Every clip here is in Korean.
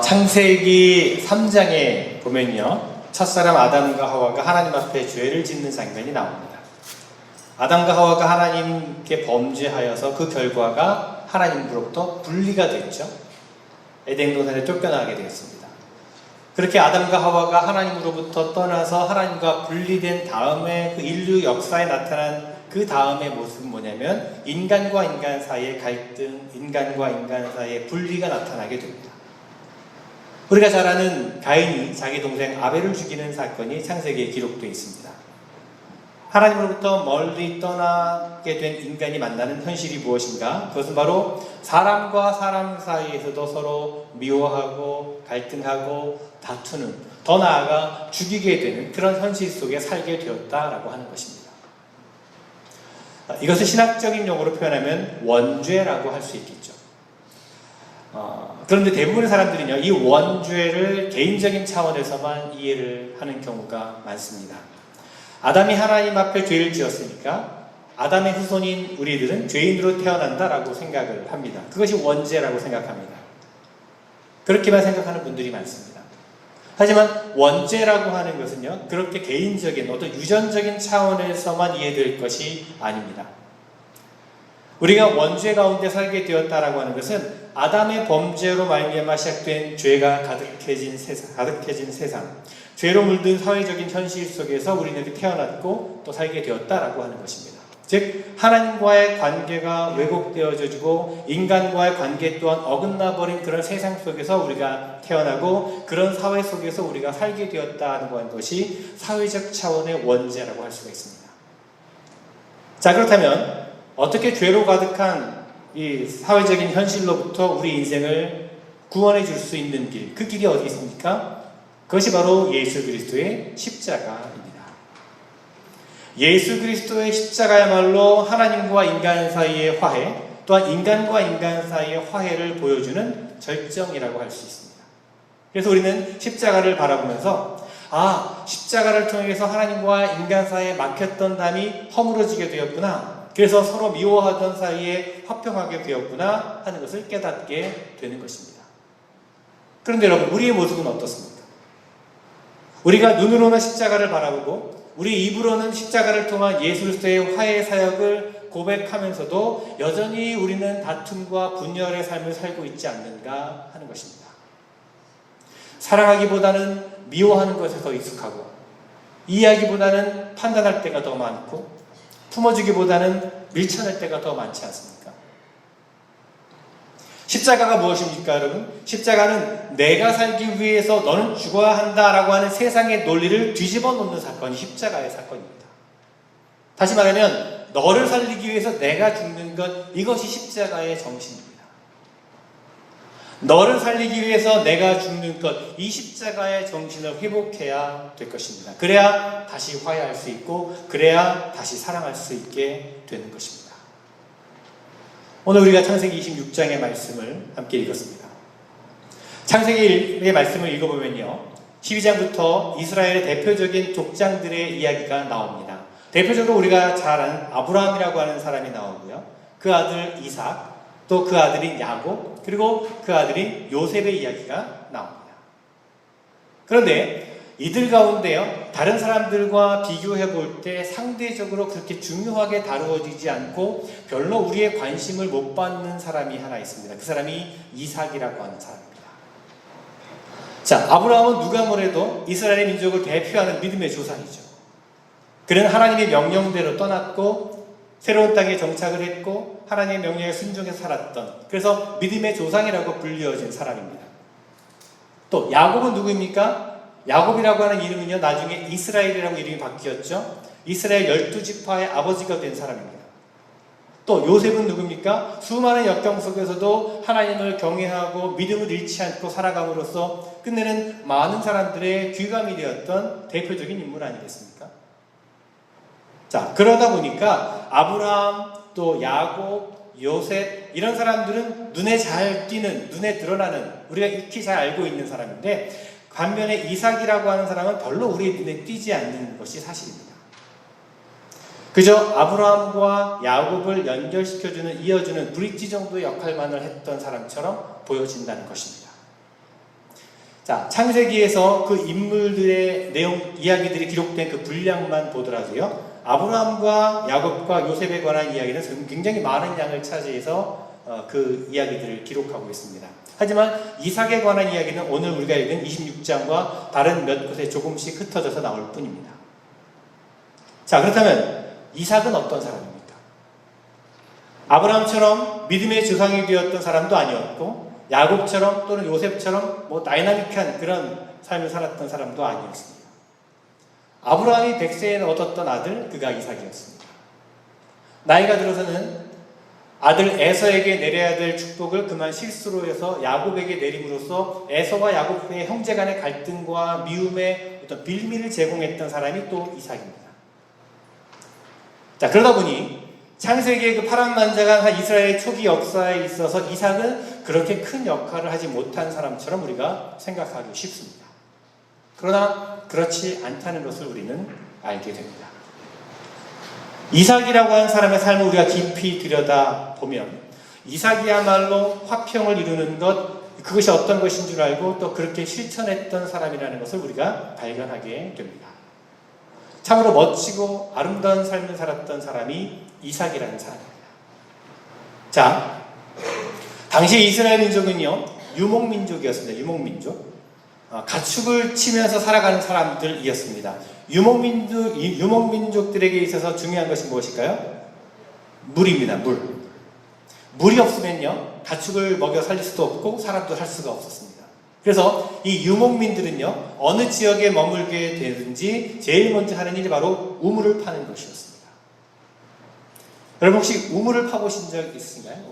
창세기 3장에 보면요, 첫사람 아담과 하와가 하나님 앞에 죄를 짓는 장면이 나옵니다. 아담과 하와가 하나님께 범죄하여서 그 결과가 하나님으로부터 분리가 됐죠. 에덴 동산에 쫓겨나게 되었습니다. 그렇게 아담과 하와가 하나님으로부터 떠나서 하나님과 분리된 다음에 그 인류 역사에 나타난 그 다음의 모습은 뭐냐면 인간과 인간 사이의 갈등, 인간과 인간 사이의 분리가 나타나게 됩니다. 우리가 잘 아는 가인이 자기 동생 아벨을 죽이는 사건이 창세기에 기록되어 있습니다. 하나님으로부터 멀리 떠나게 된 인간이 만나는 현실이 무엇인가? 그것은 바로 사람과 사람 사이에서도 서로 미워하고 갈등하고 다투는, 더 나아가 죽이게 되는 그런 현실 속에 살게 되었다라고 하는 것입니다. 이것을 신학적인 용어로 표현하면 원죄라고 할 수 있겠죠. 그런데 대부분의 사람들은요, 이 원죄를 개인적인 차원에서만 이해를 하는 경우가 많습니다. 아담이 하나님 앞에 죄를 지었으니까 아담의 후손인 우리들은 죄인으로 태어난다라고 생각을 합니다. 그것이 원죄라고 생각합니다. 그렇게만 생각하는 분들이 많습니다. 하지만 원죄라고 하는 것은요, 그렇게 개인적인 어떤 유전적인 차원에서만 이해될 것이 아닙니다. 우리가 원죄 가운데 살게 되었다라고 하는 것은 아담의 범죄로 말미암아 시작된 죄가 가득해진 세상, 죄로 물든 사회적인 현실 속에서 우리는 이렇게 태어났고 또 살게 되었다라고 하는 것입니다. 즉 하나님과의 관계가 왜곡되어지고 인간과의 관계 또한 어긋나버린 그런 세상 속에서 우리가 태어나고 그런 사회 속에서 우리가 살게 되었다는 것이 사회적 차원의 원죄라고 할 수가 있습니다. 자, 그렇다면 어떻게 죄로 가득한 이 사회적인 현실로부터 우리 인생을 구원해 줄 수 있는 길, 그 길이 어디 있습니까? 그것이 바로 예수 그리스도의 십자가입니다. 예수 그리스도의 십자가야말로 하나님과 인간 사이의 화해, 또한 인간과 인간 사이의 화해를 보여주는 절정이라고 할 수 있습니다. 그래서 우리는 십자가를 바라보면서 십자가를 통해서 하나님과 인간 사이에 막혔던 담이 허물어지게 되었구나, 그래서 서로 미워하던 사이에 화평하게 되었구나 하는 것을 깨닫게 되는 것입니다. 그런데 여러분, 우리의 모습은 어떻습니까? 우리가 눈으로는 십자가를 바라보고 우리 입으로는 십자가를 통한 예수 그리스도의 화해 사역을 고백하면서도 여전히 우리는 다툼과 분열의 삶을 살고 있지 않는가 하는 것입니다. 사랑하기보다는 미워하는 것에 더 익숙하고, 이해하기보다는 판단할 때가 더 많고, 품어주기보다는 밀쳐낼 때가 더 많지 않습니까? 십자가가 무엇입니까, 여러분? 십자가는 내가 살기 위해서 너는 죽어야 한다라고 하는 세상의 논리를 뒤집어 놓는 사건이 십자가의 사건입니다. 다시 말하면 너를 살리기 위해서 내가 죽는 것, 이것이 십자가의 정신입니다. 너를 살리기 위해서 내가 죽는 것, 이 십자가의 정신을 회복해야 될 것입니다. 그래야 다시 화해할 수 있고, 그래야 다시 사랑할 수 있게 되는 것입니다. 오늘 우리가 창세기 26장의 말씀을 함께 읽었습니다. 창세기의 말씀을 읽어보면요, 12장부터 이스라엘의 대표적인 족장들의 이야기가 나옵니다. 대표적으로 우리가 잘 아는 아브라함이라고 하는 사람이 나오고요, 그 아들 이삭, 또 그 아들인 야곱, 그리고 그 아들인 요셉의 이야기가 나옵니다. 그런데 이들 가운데요, 다른 사람들과 비교해 볼 때 상대적으로 그렇게 중요하게 다루어지지 않고 별로 우리의 관심을 못 받는 사람이 하나 있습니다. 그 사람이 이삭이라고 하는 사람입니다. 자, 아브라함은 누가 뭐래도 이스라엘 민족을 대표하는 믿음의 조상이죠. 그는 하나님의 명령대로 떠났고 새로운 땅에 정착을 했고 하나님의 명령에 순종해서 살았던, 그래서 믿음의 조상이라고 불리어진 사람입니다. 또 야곱은 누구입니까? 야곱이라고 하는 이름은요, 나중에 이스라엘이라고 이름이 바뀌었죠. 이스라엘 12지파의 아버지가 된 사람입니다. 또 요셉은 누굽니까? 수많은 역경 속에서도 하나님을 경외하고 믿음을 잃지 않고 살아감으로써 끝내는 많은 사람들의 귀감이 되었던 대표적인 인물 아니겠습니까? 자, 그러다 보니까 아브라함, 또 야곱, 요셉, 이런 사람들은 눈에 잘 띄는, 눈에 드러나는, 우리가 익히 잘 알고 있는 사람인데, 반면에 이삭이라고 하는 사람은 별로 우리의 눈에 띄지 않는 것이 사실입니다. 그저 아브라함과 야곱을 연결시켜주는, 이어주는 브릿지 정도의 역할만을 했던 사람처럼 보여진다는 것입니다. 자, 창세기에서 그 인물들의 이야기들이 기록된 그 분량만 보더라도요, 아브라함과 야곱과 요셉에 관한 이야기는 굉장히 많은 양을 차지해서 그 이야기들을 기록하고 있습니다. 하지만 이삭에 관한 이야기는 오늘 우리가 읽은 26장과 다른 몇 곳에 조금씩 흩어져서 나올 뿐입니다. 자, 그렇다면 이삭은 어떤 사람입니까? 아브라함처럼 믿음의 조상이 되었던 사람도 아니었고, 야곱처럼 또는 요셉처럼 다이나믹한 그런 삶을 살았던 사람도 아니었습니다. 아브라함이 100세에 얻었던 아들, 그가 이삭이었습니다. 나이가 들어서는 아들 에서에게 내려야 될 축복을 그만 실수로 해서 야곱에게 내림으로써 에서와 야곱의 형제 간의 갈등과 미움의 어떤 빌미를 제공했던 사람이 또 이삭입니다. 자, 그러다 보니 창세기의 그 파란만장한 이스라엘 초기 역사에 있어서 이삭은 그렇게 큰 역할을 하지 못한 사람처럼 우리가 생각하기 쉽습니다. 그러나 그렇지 않다는 것을 우리는 알게 됩니다. 이삭이라고 하는 사람의 삶을 우리가 깊이 들여다보면 이삭이야말로 화평을 이루는 것, 그것이 어떤 것인 줄 알고 또 그렇게 실천했던 사람이라는 것을 우리가 발견하게 됩니다. 참으로 멋지고 아름다운 삶을 살았던 사람이 이삭이라는 사람입니다. 자, 당시 이스라엘 민족은요, 유목민족이었습니다. 유목민족. 가축을 치면서 살아가는 사람들이었습니다. 유목민족들에게 있어서 중요한 것이 무엇일까요? 물입니다. 물이 없으면요, 가축을 먹여 살릴 수도 없고 사람도 살 수가 없었습니다. 그래서 이 유목민들은요, 어느 지역에 머물게 되든지 제일 먼저 하는 일이 바로 우물을 파는 것이었습니다. 여러분 혹시 우물을 파보신 적 있으신가요?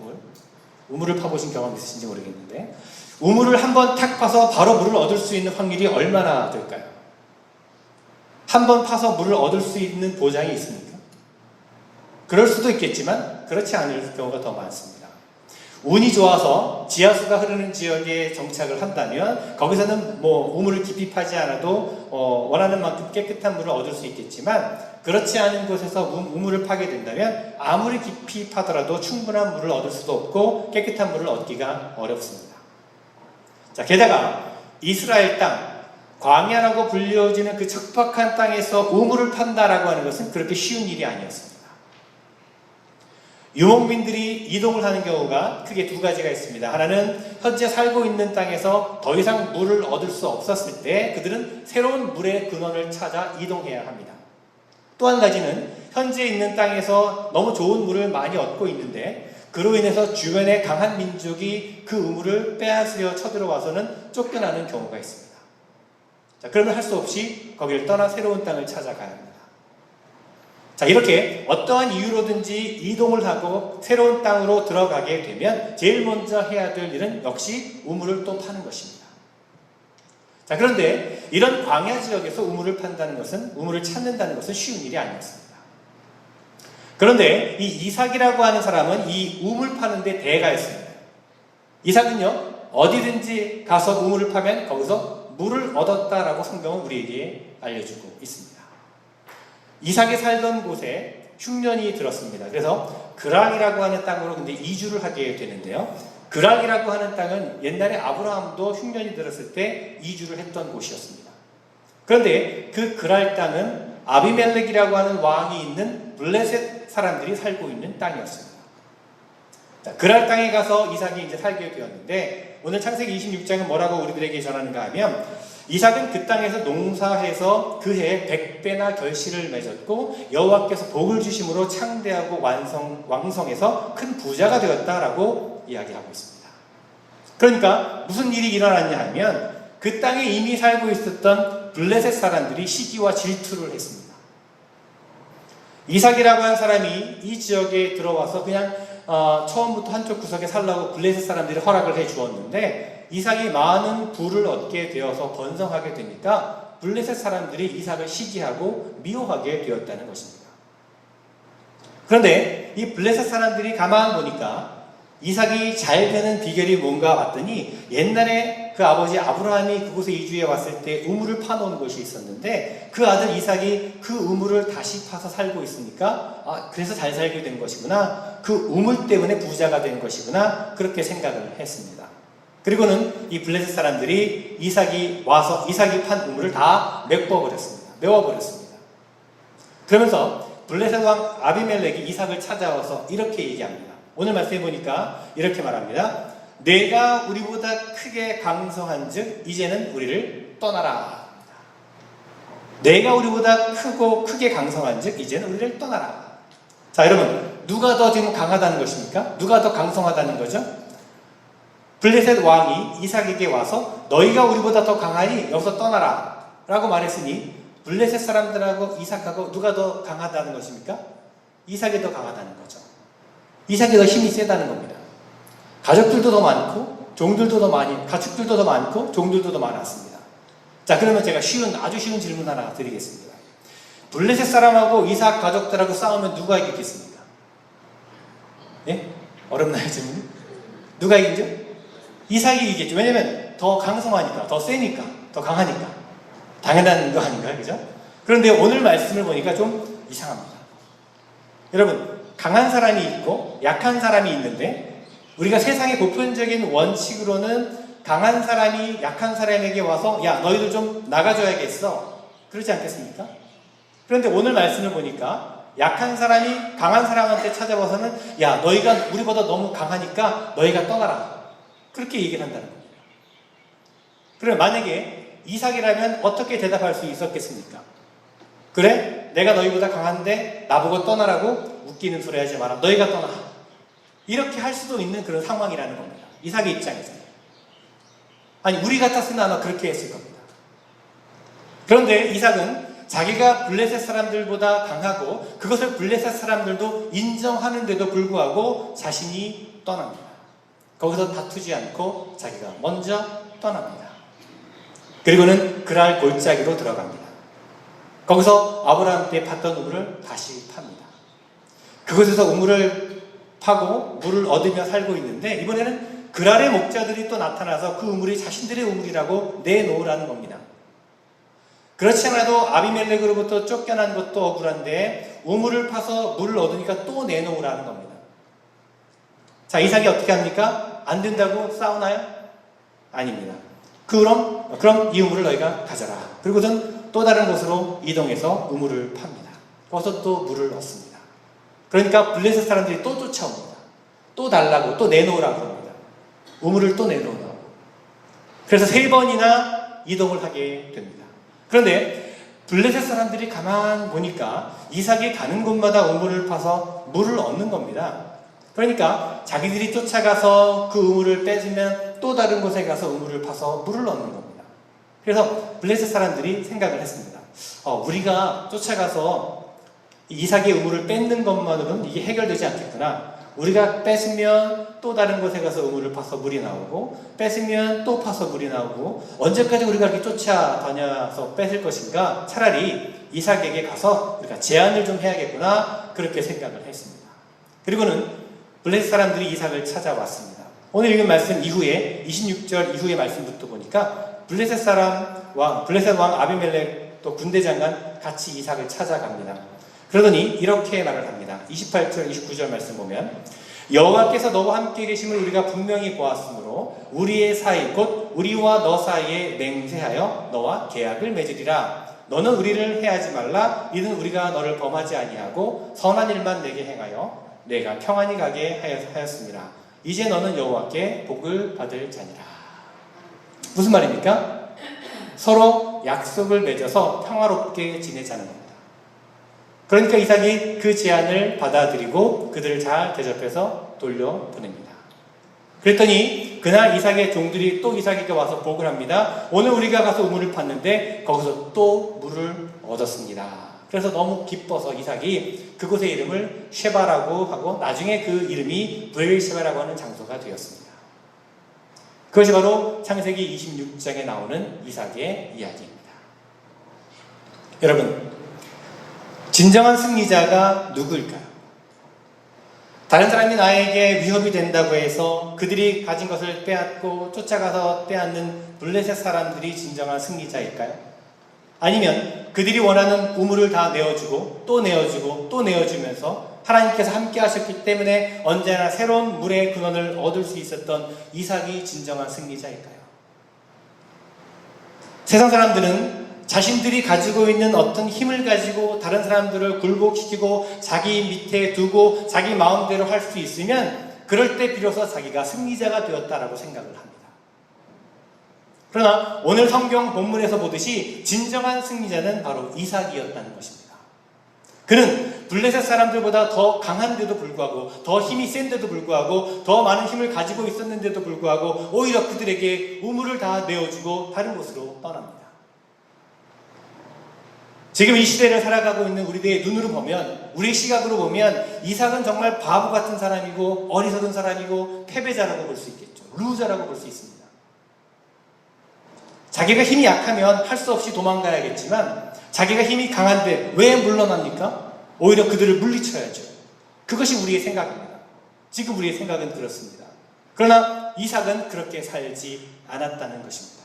우물을 파보신 경험 있으신지 모르겠는데, 우물을 한번 탁 파서 바로 물을 얻을 수 있는 확률이 얼마나 될까요? 한번 파서 물을 얻을 수 있는 보장이 있습니까? 그럴 수도 있겠지만 그렇지 않을 경우가 더 많습니다. 운이 좋아서 지하수가 흐르는 지역에 정착을 한다면 거기서는 우물을 깊이 파지 않아도 원하는 만큼 깨끗한 물을 얻을 수 있겠지만, 그렇지 않은 곳에서 우물을 파게 된다면 아무리 깊이 파더라도 충분한 물을 얻을 수도 없고 깨끗한 물을 얻기가 어렵습니다. 자, 게다가 이스라엘 땅, 광야라고 불려지는 그 척박한 땅에서 우물을 판다라고 하는 것은 그렇게 쉬운 일이 아니었습니다. 유목민들이 이동을 하는 경우가 크게 두 가지가 있습니다. 하나는 현재 살고 있는 땅에서 더 이상 물을 얻을 수 없었을 때 그들은 새로운 물의 근원을 찾아 이동해야 합니다. 또 한 가지는 현재 있는 땅에서 너무 좋은 물을 많이 얻고 있는데 그로 인해서 주변의 강한 민족이 그 우물을 빼앗으려 쳐들어와서는 쫓겨나는 경우가 있습니다. 자, 그러면 할 수 없이 거기를 떠나 새로운 땅을 찾아가야 합니다. 자, 이렇게 어떠한 이유로든지 이동을 하고 새로운 땅으로 들어가게 되면 제일 먼저 해야 될 일은 역시 우물을 또 파는 것입니다. 자, 그런데 이런 광야 지역에서 우물을 찾는다는 것은 쉬운 일이 아니었습니다. 그런데 이 이삭이라고 하는 사람은 이 우물 파는 데 대가였습니다. 이삭은요, 어디든지 가서 우물을 파면 거기서 물을 얻었다라고 성경은 우리에게 알려주고 있습니다. 이삭이 살던 곳에 흉년이 들었습니다. 그래서 그락이라고 하는 땅으로 근데 이주를 하게 되는데요. 그락이라고 하는 땅은 옛날에 아브라함도 흉년이 들었을 때 이주를 했던 곳이었습니다. 그런데 그 그랄 땅은 아비멜렉이라고 하는 왕이 있는 블레셋 사람들이 살고 있는 땅이었습니다. 자, 그랄 땅에 가서 이삭이 이제 살게 되었는데, 오늘 창세기 26장은 뭐라고 우리들에게 전하는가 하면, 이삭은 그 땅에서 농사해서 그 해에 100배나 결실을 맺었고 여호와께서 복을 주심으로 창대하고 왕성해서 큰 부자가 되었다라고 이야기하고 있습니다. 그러니까 무슨 일이 일어났냐 하면 그 땅에 이미 살고 있었던 블레셋 사람들이 시기와 질투를 했습니다. 이삭이라고 하는 사람이 이 지역에 들어와서 그냥 처음부터 한쪽 구석에 살라고 블레셋 사람들이 허락을 해 주었는데, 이삭이 많은 부를 얻게 되어서 번성하게 되니까 블레셋 사람들이 이삭을 시기하고 미워하게 되었다는 것입니다. 그런데 이 블레셋 사람들이 가만 보니까 이삭이 잘 되는 비결이 뭔가 봤더니, 옛날에 그 아버지 아브라함이 그곳에 이주해 왔을 때 우물을 파놓은 곳이 있었는데 그 아들 이삭이 그 우물을 다시 파서 살고 있으니까 그래서 잘 살게 된 것이구나, 그 우물 때문에 부자가 된 것이구나, 그렇게 생각을 했습니다. 그리고는 이 블레셋 사람들이 이삭이 와서 이삭이 판 우물을 다 메꿔버렸습니다. 메워버렸습니다. 그러면서 블레셋 왕 아비멜렉이 이삭을 찾아와서 이렇게 얘기합니다. 오늘 말씀해 보니까 이렇게 말합니다. 내가 우리보다 크게 강성한 즉 이제는 우리를 떠나라. 내가 우리보다 크게 강성한 즉 이제는 우리를 떠나라. 자, 여러분, 누가 더 지금 강하다는 것입니까? 누가 더 강성하다는 거죠? 블레셋 왕이 이삭에게 와서 너희가 우리보다 더 강하니 여기서 떠나라 라고 말했으니 블레셋 사람들하고 이삭하고 누가 더 강하다는 것입니까? 이삭이 더 강하다는 거죠. 이삭이 더 힘이 세다는 겁니다. 가족들도 더 많고 종들도 더 많이, 가축들도 더 많고 종들도 더 많았습니다. 자, 그러면 제가 아주 쉬운 질문 하나 드리겠습니다. 블레셋 사람하고 이삭 가족들하고 싸우면 누가 이기겠습니까? 예? 어렵나요, 질문이? 누가 이기죠? 이삭이 이기겠죠. 왜냐면 더 강성하니까, 더 세니까, 더 강하니까. 당연한 거 아닌가요? 그죠? 그런데 오늘 말씀을 보니까 좀 이상합니다. 여러분, 강한 사람이 있고 약한 사람이 있는데 우리가 세상의 보편적인 원칙으로는 강한 사람이 약한 사람에게 와서 야, 너희들 좀 나가줘야겠어. 그렇지 않겠습니까? 그런데 오늘 말씀을 보니까 약한 사람이 강한 사람한테 찾아와서는 야, 너희가 우리보다 너무 강하니까 너희가 떠나라. 그렇게 얘기를 한다는 겁니다. 그럼 만약에 이삭이라면 어떻게 대답할 수 있었겠습니까? 그래? 내가 너희보다 강한데 나보고 떠나라고? 웃기는 소리 하지 마라. 너희가 떠나. 이렇게 할 수도 있는 그런 상황이라는 겁니다. 이삭의 입장에서는. 아니, 우리 같았으면 아마 그렇게 했을 겁니다. 그런데 이삭은 자기가 블레셋 사람들보다 강하고 그것을 블레셋 사람들도 인정하는데도 불구하고 자신이 떠납니다. 거기서 다투지 않고 자기가 먼저 떠납니다. 그리고는 그랄 골짜기로 들어갑니다. 거기서 아브라함 때 팠던 우물을 다시 팝니다. 그곳에서 우물을 파고 물을 얻으며 살고 있는데 이번에는 그랄의 목자들이 또 나타나서 그 우물이 자신들의 우물이라고 내놓으라는 겁니다. 그렇지 않아도 아비멜렉으로부터 쫓겨난 것도 억울한데 우물을 파서 물을 얻으니까 또 내놓으라는 겁니다. 자, 이삭이 어떻게 합니까? 안 된다고 싸우나요? 아닙니다. 그럼 이 우물을 너희가 가져라. 그리고는 또 다른 곳으로 이동해서 우물을 팝니다. 거기서 또 물을 얻습니다. 그러니까 블레셋 사람들이 또 쫓아옵니다. 또 달라고, 또 내놓으라고 합니다. 우물을 또 내놓으라고. 그래서 3번이나 이동을 하게 됩니다. 그런데 블레셋 사람들이 가만 보니까 이삭이 가는 곳마다 우물을 파서 물을 얻는 겁니다. 그러니까 자기들이 쫓아가서 그 우물을 뺏으면 또 다른 곳에 가서 우물을 파서 물을 얻는 겁니다. 그래서 블레셋 사람들이 생각을 했습니다. 우리가 쫓아가서 이삭의 우물을 뺏는 것만으로는 이게 해결되지 않겠구나. 우리가 뺏으면 또 다른 곳에 가서 우물을 파서 물이 나오고 뺏으면 또 파서 물이 나오고 언제까지 우리가 이렇게 쫓아다녀서 뺏을 것인가? 차라리 이삭에게 가서 우리가 제안을 좀 해야겠구나. 그렇게 생각을 했습니다. 그리고는 블레셋 사람들이 이삭을 찾아왔습니다. 오늘 읽은 말씀 이후에 26절 이후의 말씀부터 보니까 블레셋 왕 아비멜렉 또 군대 장관 같이 이삭을 찾아갑니다. 그러더니 이렇게 말을 합니다. 28절 29절 말씀 보면 여호와께서 너와 함께 계심을 우리가 분명히 보았으므로 우리의 사이 곧 우리와 너 사이에 맹세하여 너와 계약을 맺으리라. 너는 우리를 해하지 말라. 이는 우리가 너를 범하지 아니하고 선한 일만 내게 행하여 내가 평안히 가게 하였습니다. 이제 너는 여호와께 복을 받을 자니라. 무슨 말입니까? 서로 약속을 맺어서 평화롭게 지내자는 겁니다. 그러니까 이삭이 그 제안을 받아들이고 그들을 잘 대접해서 돌려보냅니다. 그랬더니 그날 이삭의 종들이 또 이삭에게 와서 복을 합니다. 오늘 우리가 가서 우물을 팠는데 거기서 또 물을 얻었습니다. 그래서 너무 기뻐서 이삭이 그곳의 이름을 쉐바라고 하고 나중에 그 이름이 브엘쉐바라고 하는 장소가 되었습니다. 그것이 바로 창세기 26장에 나오는 이삭의 이야기입니다. 여러분, 진정한 승리자가 누구일까요? 다른 사람이 나에게 위협이 된다고 해서 그들이 가진 것을 빼앗고 쫓아가서 빼앗는 블레셋 사람들이 진정한 승리자일까요? 아니면 그들이 원하는 우물을 다 내어주고 또 내어주고 또 내어주면서 하나님께서 함께 하셨기 때문에 언제나 새로운 물의 근원을 얻을 수 있었던 이삭이 진정한 승리자일까요? 세상 사람들은 자신들이 가지고 있는 어떤 힘을 가지고 다른 사람들을 굴복시키고 자기 밑에 두고 자기 마음대로 할 수 있으면 그럴 때 비로소 자기가 승리자가 되었다라고 생각을 합니다. 그러나 오늘 성경 본문에서 보듯이 진정한 승리자는 바로 이삭이었다는 것입니다. 그는 블레셋 사람들보다 더 강한데도 불구하고, 더 힘이 센데도 불구하고, 더 많은 힘을 가지고 있었는데도 불구하고 오히려 그들에게 우물을 다 내어주고 다른 곳으로 떠납니다. 지금 이 시대를 살아가고 있는 우리들의 눈으로 보면, 우리의 시각으로 보면 이삭은 정말 바보 같은 사람이고 어리석은 사람이고 패배자라고 볼 수 있겠죠. 루저라고 볼 수 있습니다. 자기가 힘이 약하면 할 수 없이 도망가야겠지만 자기가 힘이 강한데 왜 물러납니까? 오히려 그들을 물리쳐야죠. 그것이 우리의 생각입니다. 지금 우리의 생각은 그렇습니다. 그러나 이삭은 그렇게 살지 않았다는 것입니다.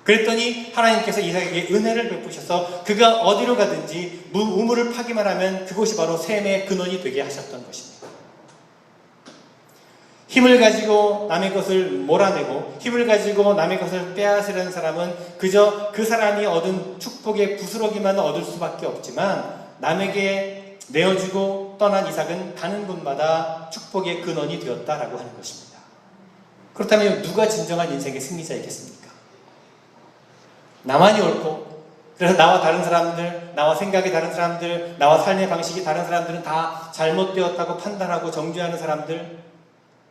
그랬더니 하나님께서 이삭에게 은혜를 베푸셔서 그가 어디로 가든지 우물을 파기만 하면 그곳이 바로 샘의 근원이 되게 하셨던 것입니다. 힘을 가지고 남의 것을 몰아내고 힘을 가지고 남의 것을 빼앗으려는 사람은 그저 그 사람이 얻은 축복의 부스러기만 얻을 수밖에 없지만 남에게 내어주고 떠난 이삭은 가는 곳마다 축복의 근원이 되었다라고 하는 것입니다. 그렇다면 누가 진정한 인생의 승리자이겠습니까? 나만이 옳고, 그래서 나와 다른 사람들, 나와 생각이 다른 사람들, 나와 삶의 방식이 다른 사람들은 다 잘못되었다고 판단하고 정죄하는 사람들,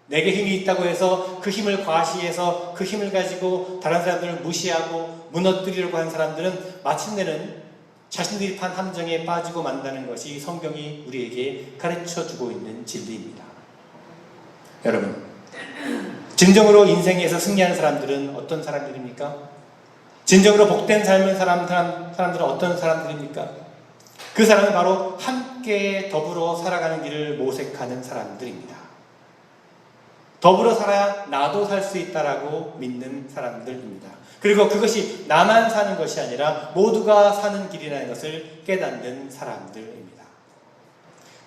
내게 힘이 있다고 해서 그 힘을 과시해서 그 힘을 가지고 다른 사람들을 무시하고 무너뜨리려고 하는 사람들은 마침내는 자신들이 판 함정에 빠지고 만다는 것이 성경이 우리에게 가르쳐주고 있는 진리입니다. 여러분, 진정으로 인생에서 승리하는 사람들은 어떤 사람들입니까? 진정으로 복된 삶을 사람들은 어떤 사람들입니까? 그 사람은 바로 함께 더불어 살아가는 길을 모색하는 사람들입니다. 더불어 살아야 나도 살 수 있다라고 믿는 사람들입니다. 그리고 그것이 나만 사는 것이 아니라 모두가 사는 길이라는 것을 깨닫는 사람들입니다.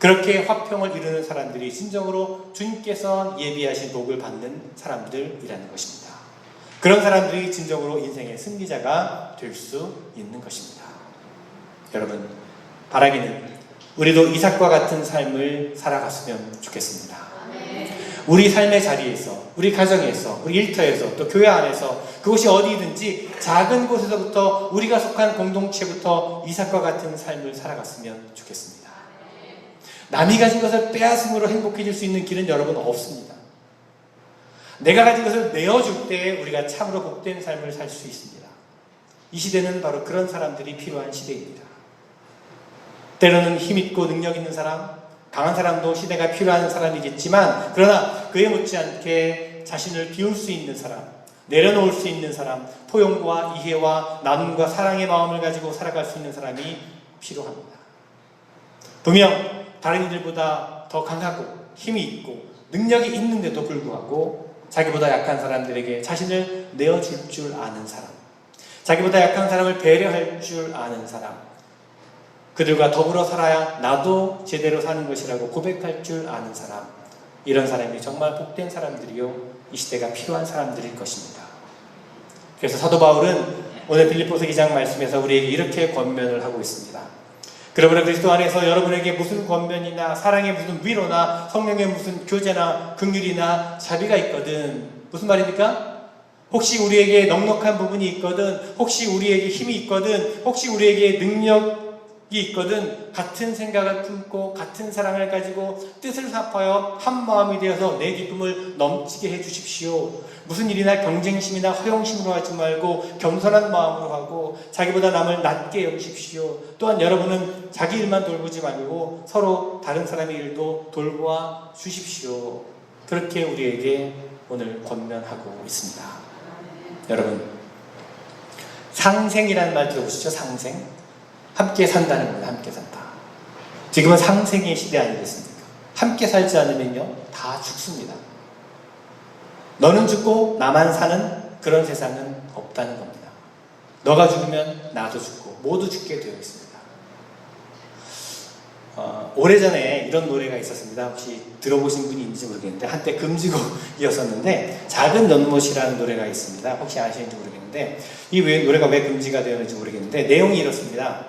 그렇게 화평을 이루는 사람들이 진정으로 주님께서 예비하신 복을 받는 사람들이라는 것입니다. 그런 사람들이 진정으로 인생의 승리자가 될 수 있는 것입니다. 여러분, 바라기는 우리도 이삭과 같은 삶을 살아갔으면 좋겠습니다. 우리 삶의 자리에서, 우리 가정에서, 우리 일터에서, 또 교회 안에서, 그곳이 어디든지 작은 곳에서부터 우리가 속한 공동체부터 이삭과 같은 삶을 살아갔으면 좋겠습니다. 남이 가진 것을 빼앗음으로 행복해질 수 있는 길은 여러분 없습니다. 내가 가진 것을 내어줄 때 우리가 참으로 복된 삶을 살 수 있습니다. 이 시대는 바로 그런 사람들이 필요한 시대입니다. 때로는 힘있고 능력 있는 사람, 강한 사람도 시대가 필요한 사람이겠지만, 그러나 그에 못지않게 자신을 비울 수 있는 사람, 내려놓을 수 있는 사람, 포용과 이해와 나눔과 사랑의 마음을 가지고 살아갈 수 있는 사람이 필요합니다. 분명 다른 이들보다 더 강하고 힘이 있고 능력이 있는데도 불구하고 자기보다 약한 사람들에게 자신을 내어줄 줄 아는 사람, 자기보다 약한 사람을 배려할 줄 아는 사람, 그들과 더불어 살아야 나도 제대로 사는 것이라고 고백할 줄 아는 사람, 이런 사람이 정말 복된 사람들이요, 이 시대가 필요한 사람들일 것입니다. 그래서 사도 바울은 오늘 빌립보서 2장 말씀에서 우리에게 이렇게 권면을 하고 있습니다. 그러므로 그리스도 안에서 여러분에게 무슨 권면이나 사랑의 무슨 위로나 성령의 무슨 교제나 긍휼이나 자비가 있거든. 무슨 말입니까? 혹시 우리에게 넉넉한 부분이 있거든, 혹시 우리에게 힘이 있거든, 혹시 우리에게 능력이 있거든, 같은 생각을 품고 같은 사랑을 가지고 뜻을 합하여 한 마음이 되어서 내 기쁨을 넘치게 해주십시오. 무슨 일이나 경쟁심이나 허영심으로 하지 말고 겸손한 마음으로 하고 자기보다 남을 낮게 여기십시오. 또한 여러분은 자기 일만 돌보지 말고 서로 다른 사람의 일도 돌보아 주십시오. 그렇게 우리에게 오늘 권면하고 있습니다. 여러분, 상생이라는 말 들어보시죠? 상생. 함께 산다는 겁니다. 함께 산다. 지금은 상생의 시대 아니겠습니까? 함께 살지 않으면요, 다 죽습니다. 너는 죽고 나만 사는 그런 세상은 없다는 겁니다. 너가 죽으면 나도 죽고 모두 죽게 되어 있습니다. 오래전에 이런 노래가 있었습니다. 혹시 들어보신 분이 있는지 모르겠는데 한때 금지곡이었었는데 작은 연못이라는 노래가 있습니다. 혹시 아시는지 모르겠는데 이 노래가 왜 금지가 되었는지 모르겠는데 내용이 이렇습니다.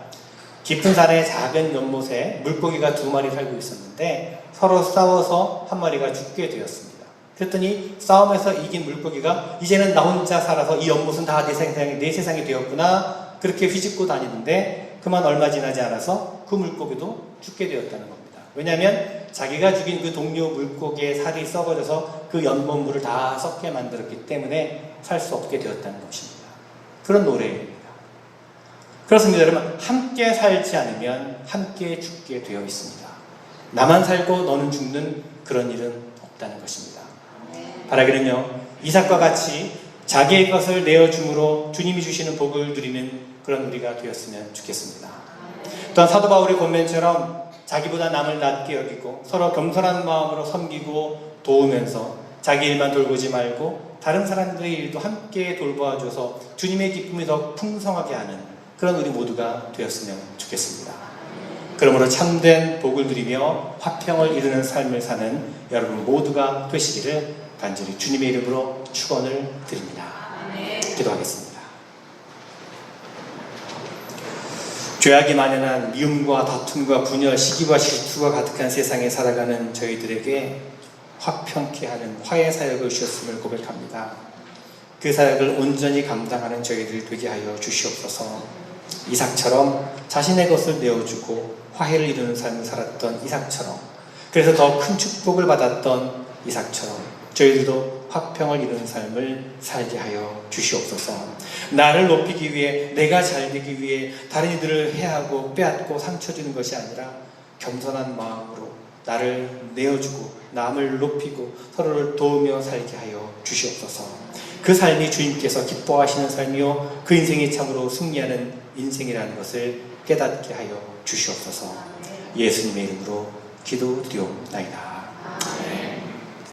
깊은 산의 작은 연못에 물고기가 2마리 살고 있었는데 서로 싸워서 한 마리가 죽게 되었습니다. 그랬더니 싸움에서 이긴 물고기가 이제는 나 혼자 살아서 이 연못은 다 내 세상이 되었구나 그렇게 휘짓고 다니는데 그만 얼마 지나지 않아서 그 물고기도 죽게 되었다는 겁니다. 왜냐하면 자기가 죽인 그 동료 물고기의 살이 썩어져서 그 연못물을 다 썩게 만들었기 때문에 살 수 없게 되었다는 것입니다. 그런 노래입니다. 그렇습니다. 여러분, 함께 살지 않으면 함께 죽게 되어 있습니다. 나만 살고 너는 죽는 그런 일은 없다는 것입니다. 바라기는요, 이삭과 같이 자기의 것을 내어줌으로 주님이 주시는 복을 누리는 그런 우리가 되었으면 좋겠습니다. 또한 사도 바울의 권면처럼 자기보다 남을 낮게 여기고 서로 겸손한 마음으로 섬기고 도우면서 자기 일만 돌보지 말고 다른 사람들의 일도 함께 돌보아줘서 주님의 기쁨이 더 풍성하게 하는 그런 우리 모두가 되었으면 좋겠습니다. 그러므로 참된 복을 누리며 화평을 이루는 삶을 사는 여러분 모두가 되시기를 간절히 주님의 이름으로 축원을 드립니다. 기도하겠습니다. 죄악이 만연한 미움과 다툼과 분열, 시기와 질투가 가득한 세상에 살아가는 저희들에게 화평케 하는 화해 사역을 주셨음을 고백합니다. 그 사역을 온전히 감당하는 저희들 되게 하여 주시옵소서. 이삭처럼 자신의 것을 내어주고 화해를 이루는 삶을 살았던 이삭처럼, 그래서 더 큰 축복을 받았던 이삭처럼 저희들도 화평을 이루는 삶을 살게 하여 주시옵소서. 나를 높이기 위해, 내가 잘 되기 위해 다른 이들을 해하고 빼앗고 상처 주는 것이 아니라 겸손한 마음으로 나를 내어주고 남을 높이고 서로를 도우며 살게 하여 주시옵소서. 그 삶이 주님께서 기뻐하시는 삶이요 그 인생이 참으로 승리하는 인생이라는 것을 깨닫게 하여 주시옵소서. 예수님의 이름으로 기도드리옵나이다.